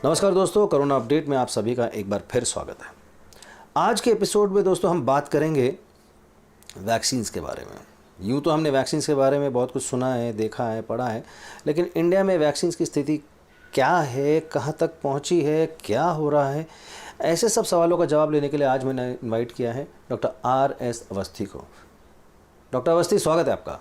नमस्कार दोस्तों, corona update में आप सभी का एक बार फिर स्वागत है। आज के एपिसोड में दोस्तों हम बात करेंगे वैक्सीन्स के बारे में। यूँ तो हमने वैक्सीन्स के बारे में बहुत कुछ सुना है, देखा है, पढ़ा है, लेकिन इंडिया में वैक्सीन्स की स्थिति क्या है, कहाँ तक पहुँची है, क्या हो रहा है, ऐसे सब सवालों का जवाब लेने के लिए आज मैंने इन्वाइट किया है डॉक्टर RS अवस्थी को। डॉक्टर अवस्थी, स्वागत है आपका।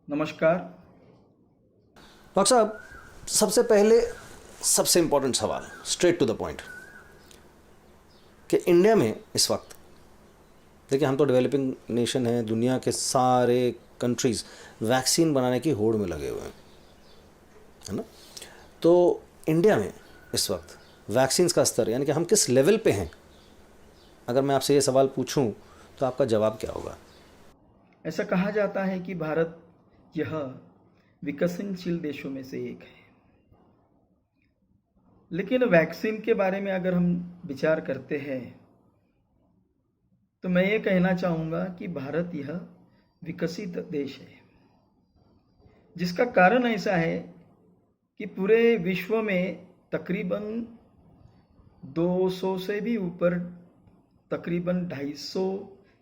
नमस्कार। डॉक्टर साहब, सबसे पहले सबसे इम्पोर्टेंट सवाल, स्ट्रेट टू द पॉइंट, कि इंडिया में इस वक्त देखिए, हम तो डेवलपिंग नेशन है, दुनिया के सारे कंट्रीज़ वैक्सीन बनाने की होड़ में लगे हुए हैं, है ना। तो इंडिया में इस वक्त वैक्सीन्स का स्तर यानी कि हम किस लेवल पे हैं, अगर मैं आपसे ये सवाल पूछूं तो आपका जवाब क्या होगा? ऐसा कहा जाता है कि भारत यह विकसनशील देशों में से एक है, लेकिन वैक्सीन के बारे में अगर हम विचार करते हैं तो मैं ये कहना चाहूँगा कि भारत यह विकसित देश है, जिसका कारण ऐसा है कि पूरे विश्व में तकरीबन 200 से भी ऊपर, तकरीबन 250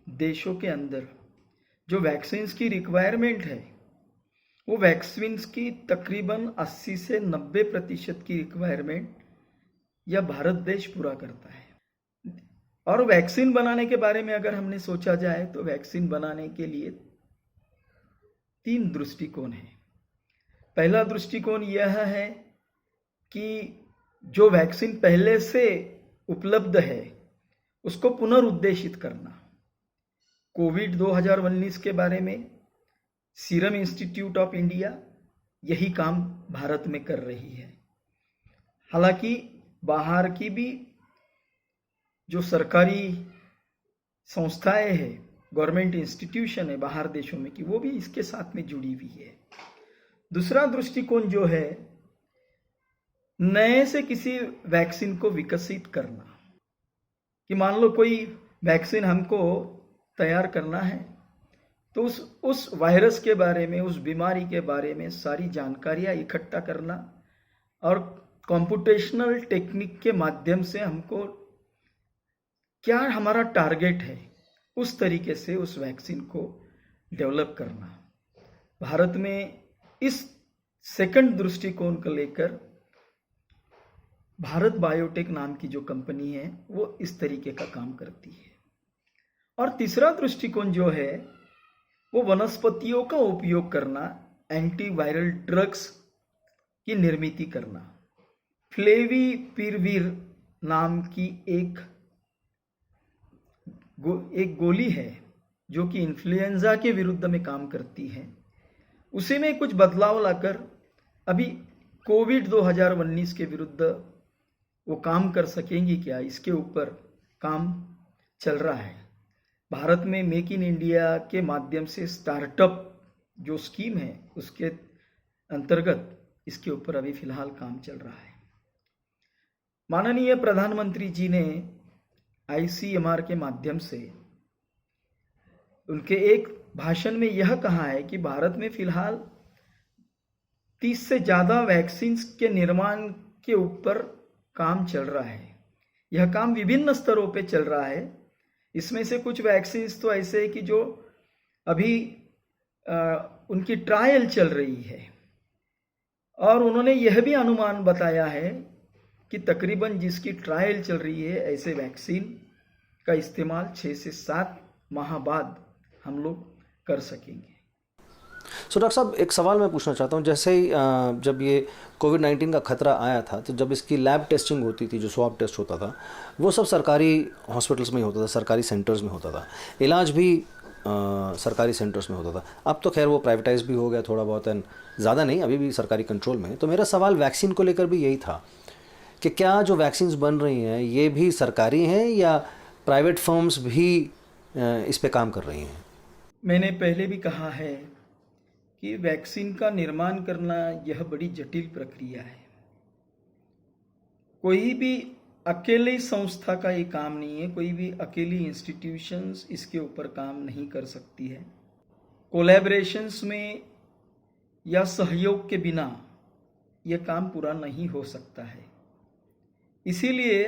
देशों के अंदर जो वैक्सीन्स की रिक्वायरमेंट है, वो वैक्सीन्स की तकरीबन 80 से 90% की रिक्वायरमेंट यह भारत देश पूरा करता है। और वैक्सीन बनाने के बारे में अगर हमने सोचा जाए तो वैक्सीन बनाने के लिए 3 दृष्टिकोण हैं। पहला दृष्टिकोण यह है कि जो वैक्सीन पहले से उपलब्ध है उसको पुनर्उद्देशित करना। कोविड 2019 के बारे में सीरम इंस्टीट्यूट ऑफ इंडिया यही काम भारत में कर रही है। हालांकि बाहर की भी जो सरकारी संस्थाएं हैं, गवर्नमेंट इंस्टीट्यूशन है बाहर देशों में की, वो भी इसके साथ में जुड़ी हुई है। दूसरा दृष्टिकोण जो है, नए से किसी वैक्सीन को विकसित करना, कि मान लो कोई वैक्सीन हमको तैयार करना है तो उस वायरस के बारे में, उस बीमारी के बारे में सारी जानकारियां इकट्ठा करना और कंप्यूटेशनल टेक्निक के माध्यम से हमको क्या हमारा टारगेट है उस तरीके से उस वैक्सीन को डेवलप करना। भारत में इस सेकंड दृष्टिकोण को लेकर भारत बायोटेक नाम की जो कंपनी है वो इस तरीके का काम करती है। और तीसरा दृष्टिकोण जो है वो वनस्पतियों का उपयोग करना, एंटीवायरल ड्रग्स की निर्मित करना। फ्लेविपिराविर नाम की एक गोली है जो कि इन्फ्लुएंजा के विरुद्ध में काम करती है। उसी में कुछ बदलाव लाकर अभी कोविड 2019 के विरुद्ध वो काम कर सकेंगी क्या, इसके ऊपर काम चल रहा है। भारत में मेक इन इंडिया के माध्यम से स्टार्टअप जो स्कीम है उसके अंतर्गत इसके ऊपर अभी फिलहाल काम चल रहा है। माननीय प्रधानमंत्री जी ने ICMR के माध्यम से उनके एक भाषण में यह कहा है कि भारत में फिलहाल 30 से ज़्यादा वैक्सीन्स के निर्माण के ऊपर काम चल रहा है। यह काम विभिन्न स्तरों पे चल रहा है। इसमें से कुछ वैक्सीन्स तो ऐसे है कि जो अभी उनकी ट्रायल चल रही है, और उन्होंने यह भी अनुमान बताया है कि तकरीबन जिसकी ट्रायल चल रही है ऐसे वैक्सीन का इस्तेमाल 6 से 7 माह बाद हम लोग कर सकेंगे। सो डॉक्टर साहब, एक सवाल मैं पूछना चाहता हूँ। जैसे ही जब ये कोविड-19 का खतरा आया था तो जब इसकी लैब टेस्टिंग होती थी, जो स्वैब टेस्ट होता था, वो सब सरकारी हॉस्पिटल्स में ही होता था, सरकारी सेंटर्स में होता था, इलाज भी सरकारी सेंटर्स में होता था। अब तो खैर वो प्राइवेटाइज भी हो गया थोड़ा बहुत, एंड ज़्यादा नहीं, अभी भी सरकारी कंट्रोल में है। तो मेरा सवाल वैक्सीन को लेकर भी यही था कि क्या जो वैक्सीन्स बन रही हैं ये भी सरकारी हैं या प्राइवेट फर्म्स भी इस पे काम कर रही हैं? मैंने पहले भी कहा है कि वैक्सीन का निर्माण करना यह बड़ी जटिल प्रक्रिया है। कोई भी अकेले संस्था का ये काम नहीं है, कोई भी अकेली इंस्टीट्यूशंस इसके ऊपर काम नहीं कर सकती है। कोलैबोरेशंस में या सहयोग के बिना यह काम पूरा नहीं हो सकता है। इसीलिए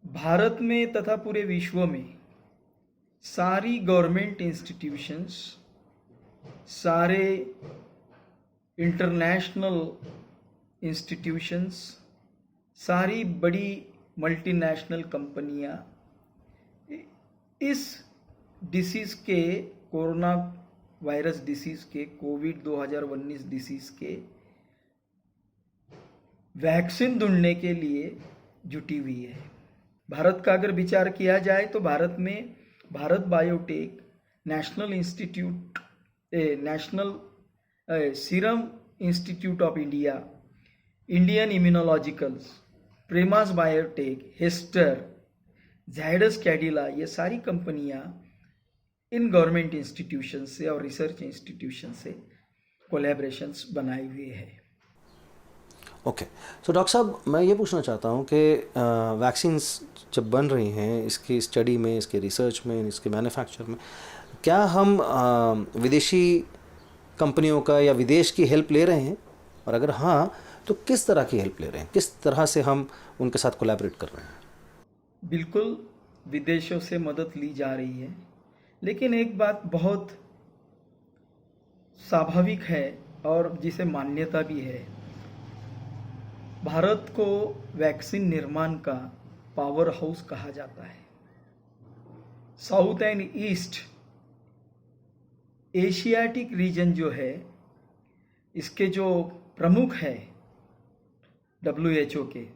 भारत में तथा पूरे विश्व में सारी गवर्नमेंट इंस्टीट्यूशंस, सारे इंटरनेशनल इंस्टीट्यूशंस, सारी बड़ी मल्टीनेशनल कंपनियां इस डिसीज़ के, कोरोना वायरस डिसीज़ के, कोविड 2019 डिसीज़ के वैक्सीन ढूंढने के लिए जुटी हुई है। भारत का अगर विचार किया जाए तो भारत में Bharat Biotech, National Serum Institute of India, Indian Immunologicals, Premas Biotech, Hester, Zydus Cadila, ये सारी कंपनियां इन गवर्नमेंट इंस्टीट्यूशन से और रिसर्च इंस्टीट्यूशन से कोलैबोरेशंस बनाए हुए हैं। ओके, सो डॉक्टर साहब, मैं ये पूछना चाहता हूँ कि वैक्सीन्स जब बन रही हैं, इसकी स्टडी में, इसके रिसर्च में, इसके मैन्युफैक्चर में, क्या हम विदेशी कंपनियों का या विदेश की हेल्प ले रहे हैं? और अगर हाँ, तो किस तरह की हेल्प ले रहे हैं? किस तरह से हम उनके साथ कोलैबोरेट कर रहे हैं? बिल्कुल विदेशों से मदद ली जा रही है, लेकिन एक बात बहुत स्वाभाविक है और जिसे मान्यता भी है, भारत को वैक्सीन निर्माण का पावर हाउस कहा जाता है। South and east Asiatic region जो है, इसके जो प्रमुख है WHO के,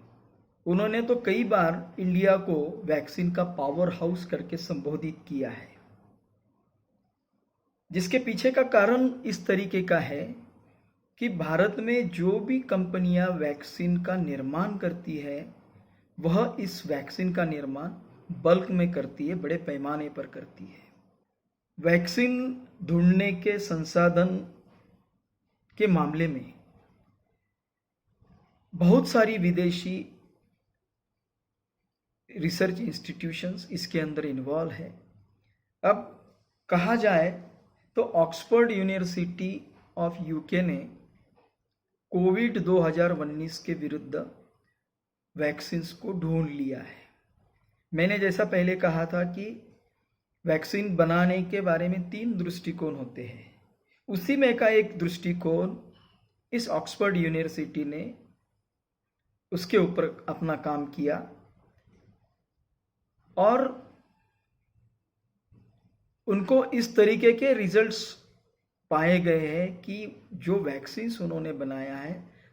उन्होंने तो कई बार इंडिया को वैक्सीन का पावर हाउस करके संबोधित किया है, जिसके पीछे का कारण इस तरीके का है कि भारत में जो भी कंपनियां वैक्सीन का निर्माण करती है, वह इस वैक्सीन का निर्माण बल्क में करती है, बड़े पैमाने पर करती है। वैक्सीन ढूंढने के संसाधन के मामले में बहुत सारी विदेशी रिसर्च इंस्टीट्यूशंस इसके अंदर इन्वॉल्व है। अब कहा जाए तो ऑक्सफोर्ड यूनिवर्सिटी ऑफ यूके ने कोविड 2019 के विरुद्ध वैक्सीन्स को ढूंढ लिया है। मैंने जैसा पहले कहा था कि वैक्सीन बनाने के बारे में 3 दृष्टिकोण होते हैं, उसी में का एक दृष्टिकोण इस ऑक्सफोर्ड यूनिवर्सिटी ने उसके ऊपर अपना काम किया और उनको इस तरीके के रिजल्ट्स पाए गए हैं कि जो वैक्सीन्स उन्होंने बनाया है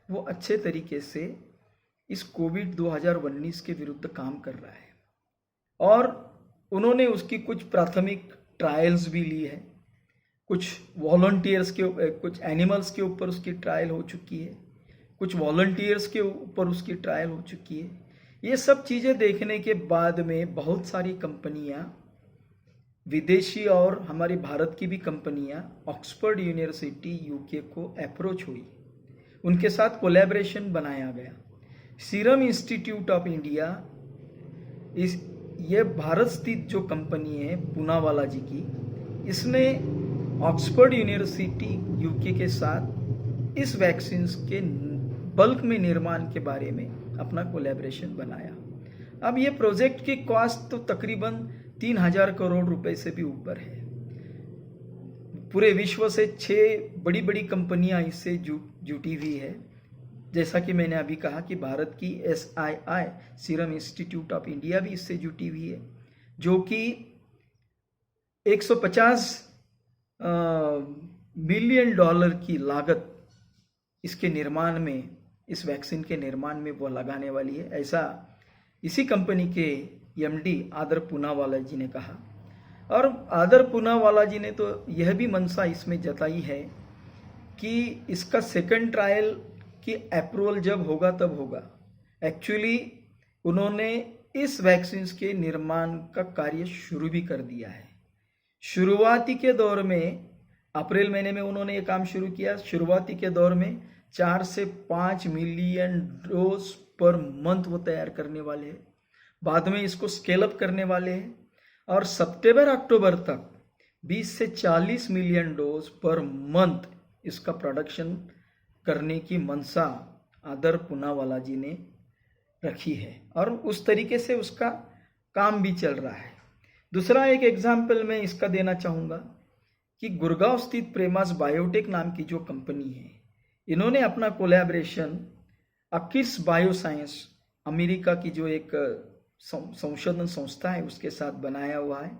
वो अच्छे तरीके से इस कोविड 2019 के विरुद्ध काम कर रहा है। और उन्होंने उसकी कुछ प्राथमिक ट्रायल्स भी ली है, कुछ वॉलंटियर्स के, कुछ एनिमल्स के ऊपर उसकी ट्रायल हो चुकी है, कुछ वॉलंटियर्स के ऊपर उसकी ट्रायल हो चुकी है। ये सब चीज़ें देखने के बाद में बहुत सारी कंपनियां, विदेशी और हमारी भारत की भी कंपनियां ऑक्सफोर्ड यूनिवर्सिटी यूके को अप्रोच हुई, उनके साथ कोलैबोरेशन बनाया गया। सीरम इंस्टीट्यूट ऑफ इंडिया, ये भारत स्थित जो कंपनी है पूनावाला जी की, इसने ऑक्सफोर्ड यूनिवर्सिटी यूके के साथ इस वैक्सीन्स के बल्क में निर्माण के बारे में अपना कोलैबोरेशन बनाया। अब ये प्रोजेक्ट की कॉस्ट तो तकरीबन 3000 करोड़ रुपए से भी ऊपर है। पूरे विश्व से 6 बड़ी बड़ी कंपनियां इससे जुटी हुई है। जैसा कि मैंने अभी कहा कि भारत की SII, serum Institute of India भी इससे जुटी हुई है, जो कि 150 मिलियन डॉलर की लागत इसके निर्माण में, इस वैक्सीन के निर्माण में वो लगाने वाली है, ऐसा इसी कंपनी के MD आदर पूनावाला जी ने कहा। और आदर पूनावाला जी ने तो यह भी मंशा इसमें जताई है कि इसका सेकंड ट्रायल की अप्रूवल जब होगा तब होगा। एक्चुअली उन्होंने इस वैक्सीन के निर्माण का कार्य शुरू भी कर दिया है। शुरुआती के दौर में अप्रैल महीने में उन्होंने ये काम शुरू किया। शुरुआती के दौर में 4 से 5 मिलियन डोज पर मंथ वो तैयार करने वाले हैं। बाद में इसको स्केल अप करने वाले हैं और सितंबर अक्टूबर तक 20 से 40 मिलियन डोज पर मंथ इसका प्रोडक्शन करने की मंशा आदर पूनावाला जी ने रखी है और उस तरीके से उसका काम भी चल रहा है। दूसरा एक एग्जाम्पल मैं इसका देना चाहूँगा कि गुड़गांव स्थित प्रेमास बायोटेक नाम की जो कंपनी है, इन्होंने अपना कोलैबोरेशन अकिर्स बायोसाइंस अमेरिका की जो एक संशोधन संस्था है उसके साथ बनाया हुआ है।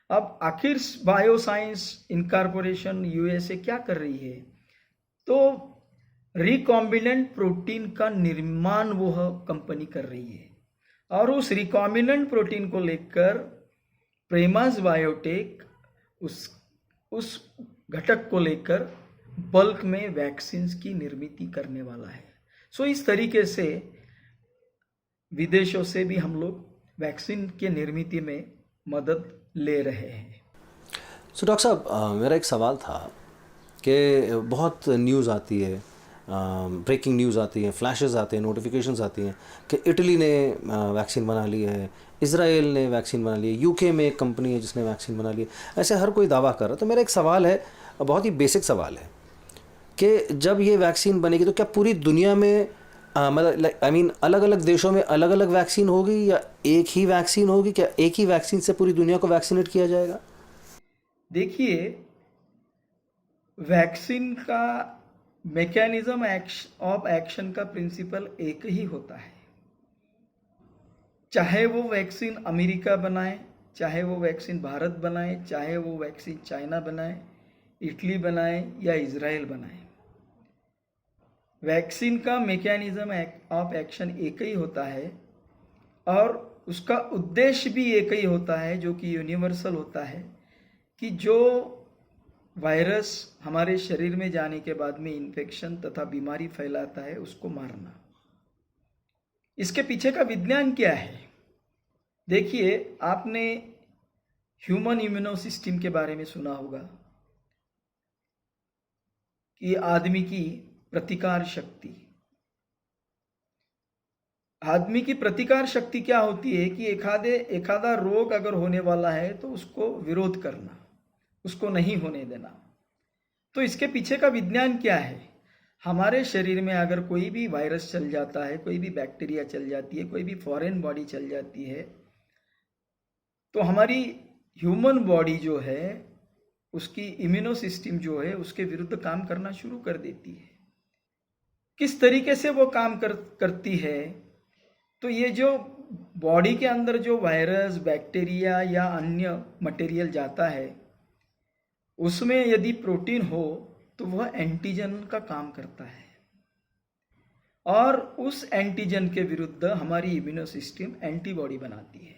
अब अकिर्स बायोसाइंस इनकॉर्पोरेशन यूएसए क्या कर रही है, तो रिकॉम्बिनेंट प्रोटीन का निर्माण वो कंपनी कर रही है और उस रिकॉम्बिनेंट प्रोटीन को लेकर प्रेमास बायोटेक उस घटक को लेकर बल्क में वैक्सीन्स की निर्मित करने वाला है। सो इस तरीके से विदेशों से भी हम लोग वैक्सीन के निर्मित में मदद ले रहे हैं। सो डॉक्टर साहब, मेरा एक सवाल था कि बहुत न्यूज़ आती है, ब्रेकिंग न्यूज़ आती है, फ्लैशेस आते हैं, नोटिफिकेशंस आती हैं कि इटली ने वैक्सीन बना ली है, इज़राइल ने वैक्सीन बना ली है, यूके में एक कंपनी है जिसने वैक्सीन बना ली है। ऐसे हर कोई दावा कर रहा है। तो मेरा एक सवाल है, बहुत ही बेसिक सवाल है कि जब ये वैक्सीन बनेगी तो क्या पूरी दुनिया में मतलब अलग अलग देशों में अलग अलग वैक्सीन होगी या एक ही वैक्सीन होगी? क्या एक ही वैक्सीन से पूरी दुनिया को वैक्सीनेट किया जाएगा? देखिए, वैक्सीन का मैकेनिज्म ऑफ एक्शन का प्रिंसिपल एक ही होता है। चाहे वो वैक्सीन अमेरिका बनाए, चाहे वो वैक्सीन भारत बनाए, चाहे वो वैक्सीन चाइना बनाए, इटली बनाए या इजराइल बनाए, वैक्सीन का मैकेनिज्म ऑफ एक्शन एक ही होता है और उसका उद्देश्य भी एक ही होता है, जो कि यूनिवर्सल होता है, कि जो वायरस हमारे शरीर में जाने के बाद में इन्फेक्शन तथा बीमारी फैलाता है उसको मारना। इसके पीछे का विज्ञान क्या है? देखिए, आपने ह्यूमन इम्यूनो सिस्टम के बारे में सुना होगा कि आदमी की प्रतिकार शक्ति, आदमी की प्रतिकार शक्ति क्या होती है कि एखादा रोग अगर होने वाला है तो उसको विरोध करना, उसको नहीं होने देना। तो इसके पीछे का विज्ञान क्या है? हमारे शरीर में अगर कोई भी वायरस चल जाता है, कोई भी बैक्टीरिया चल जाती है, कोई भी फॉरेन बॉडी चल जाती है, तो हमारी ह्यूमन बॉडी जो है उसकी इम्यूनो सिस्टम जो है उसके विरुद्ध काम करना शुरू कर देती है। किस तरीके से वो काम करती है? तो ये जो बॉडी के अंदर जो वायरस, बैक्टीरिया या अन्य मटेरियल जाता है उसमें यदि प्रोटीन हो तो वह एंटीजन का काम करता है और उस एंटीजन के विरुद्ध हमारी इम्यूनो सिस्टम एंटीबॉडी बनाती है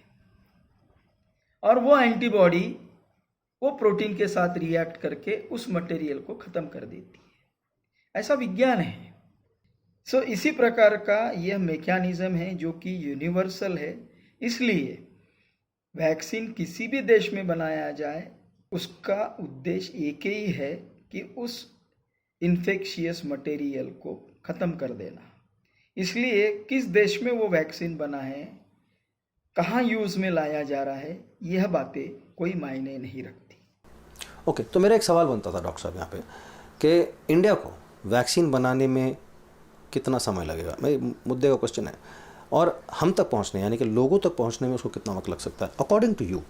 और वो एंटीबॉडी वो प्रोटीन के साथ रिएक्ट करके उस मटेरियल को खत्म कर देती है। ऐसा विज्ञान है। सो इसी प्रकार का यह मैकेनिज्म है जो कि यूनिवर्सल है। इसलिए वैक्सीन किसी भी देश में बनाया जाए उसका उद्देश्य एक ही है कि उस इन्फेक्शियस मटेरियल को ख़त्म कर देना। इसलिए किस देश में वो वैक्सीन बना है, कहाँ यूज़ में लाया जा रहा है, यह बातें कोई मायने नहीं रखती। ओके, तो मेरा एक सवाल बनता था डॉक्टर साहब यहाँ पे कि इंडिया को वैक्सीन बनाने में कितना समय लगेगा? मेरे मुद्दे का क्वेश्चन है। और हम तक पहुँचने यानी कि लोगों तक पहुँचने में उसको कितना वक्त लग सकता है अकॉर्डिंग टू यू?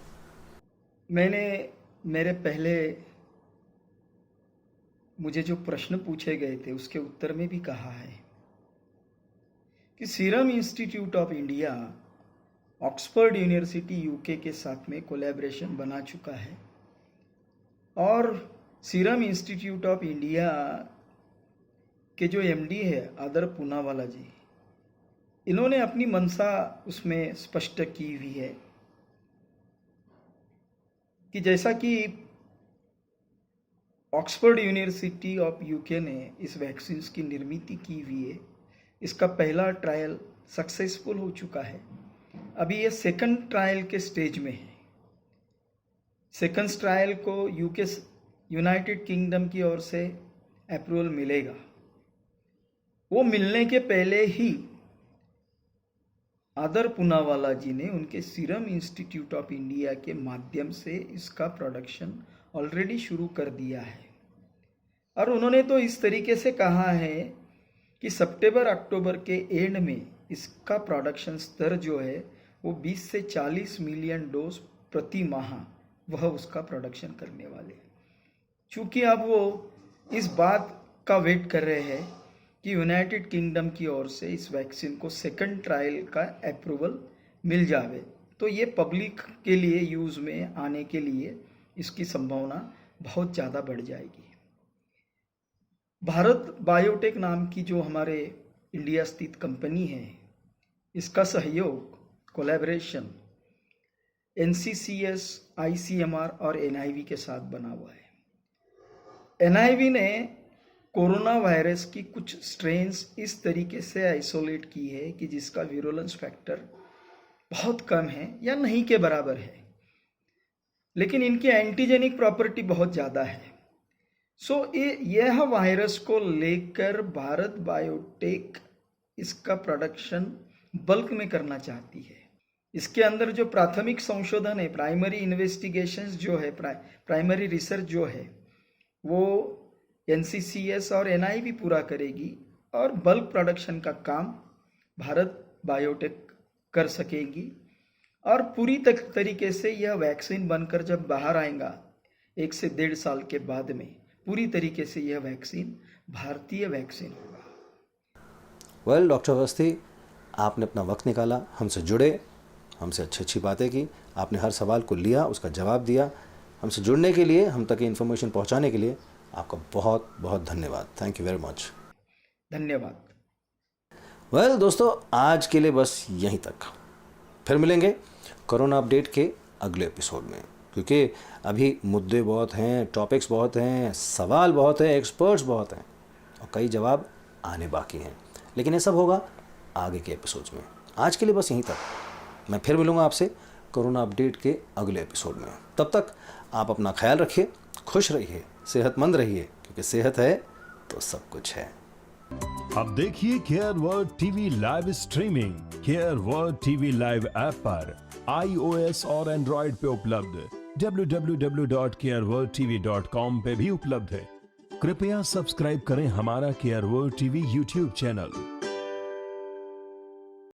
मैंने मेरे पहले मुझे जो प्रश्न पूछे गए थे उसके उत्तर में भी कहा है कि serum Institute of India Oxford university UK के साथ में कोलैबोरेशन बना चुका है और सीरम इंस्टीट्यूट ऑफ इंडिया के जो एमडी है आदर पूनावाला जी, इन्होंने अपनी मंशा उसमें स्पष्ट की हुई है कि जैसा कि ऑक्सफोर्ड यूनिवर्सिटी ऑफ यूके ने इस वैक्सीन की निर्मित की हुई है, इसका पहला ट्रायल सक्सेसफुल हो चुका है। अभी ये सेकंड ट्रायल के स्टेज में है। सेकंड ट्रायल को यूके यूनाइटेड किंगडम की ओर से अप्रूवल मिलेगा। वो मिलने के पहले ही आदर पूनावाला जी ने उनके सीरम इंस्टीट्यूट ऑफ इंडिया के माध्यम से इसका प्रोडक्शन ऑलरेडी शुरू कर दिया है और उन्होंने तो इस तरीके से कहा है कि सितंबर अक्टूबर के एंड में इसका प्रोडक्शन स्तर जो है वो 20 से 40 मिलियन डोज प्रति माह वह उसका प्रोडक्शन करने वाले हैं। चूँकि अब वो इस बात का वेट कर रहे हैं कि यूनाइटेड किंगडम की ओर से इस वैक्सीन को सेकंड ट्रायल का अप्रूवल मिल जावे, तो ये पब्लिक के लिए यूज़ में आने के लिए इसकी संभावना बहुत ज़्यादा बढ़ जाएगी। भारत बायोटेक नाम की जो हमारे इंडिया स्थित कंपनी है, इसका सहयोग कोलैबोरेशन NCCS, ICMR और NIV के साथ बना हुआ है। NIV ने कोरोना वायरस की कुछ स्ट्रेन्स इस तरीके से आइसोलेट की है कि जिसका विरुलेंस फैक्टर बहुत कम है या नहीं के बराबर है, लेकिन इनकी एंटीजेनिक प्रॉपर्टी बहुत ज़्यादा है। यह वायरस को लेकर भारत बायोटेक इसका प्रोडक्शन बल्क में करना चाहती है। इसके अंदर जो प्राथमिक संशोधन है, प्राइमरी इन्वेस्टिगेशंस जो है, प्राइमरी रिसर्च जो है, वो NCCS और NIV पूरा करेगी और बल्क प्रोडक्शन का काम भारत बायोटेक कर सकेगी। और पूरी तरीके से यह वैक्सीन बनकर जब बाहर आएगा 1 से 1.5 साल के बाद में, पूरी तरीके से यह वैक्सीन भारतीय वैक्सीन होगा। वेल डॉक्टर अवस्थी, आपने अपना वक्त निकाला, हमसे जुड़े, हमसे अच्छी बातें की, आपने हर सवाल को लिया, उसका जवाब दिया। हमसे जुड़ने के लिए, हम तक इन्फॉर्मेशन पहुंचाने के लिए आपका बहुत बहुत धन्यवाद। Thank you very much. धन्यवाद। वेल दोस्तों, आज के लिए बस यहीं तक। फिर मिलेंगे कोरोना अपडेट के अगले एपिसोड में, क्योंकि अभी मुद्दे बहुत हैं, टॉपिक्स बहुत हैं, सवाल बहुत हैं, एक्सपर्ट्स बहुत हैं और कई जवाब आने बाकी हैं, लेकिन ये सब होगा आगे के एपिसोड्स में। आज के लिए बस यहीं तक। मैं फिर मिलूँगा आपसे कोरोना अपडेट के अगले एपिसोड में। तब तक आप अपना ख्याल रखिए, खुश रहिए, सेहतमंद रहिए, क्योंकि सेहत है तो सब कुछ है। अब देखिए care world TV live streaming care world TV live app पर iOS और एंड्रॉइड पे उपलब्ध, www.careworldtv.com पे भी उपलब्ध है। कृपया सब्सक्राइब करें हमारा care world TV YouTube channel.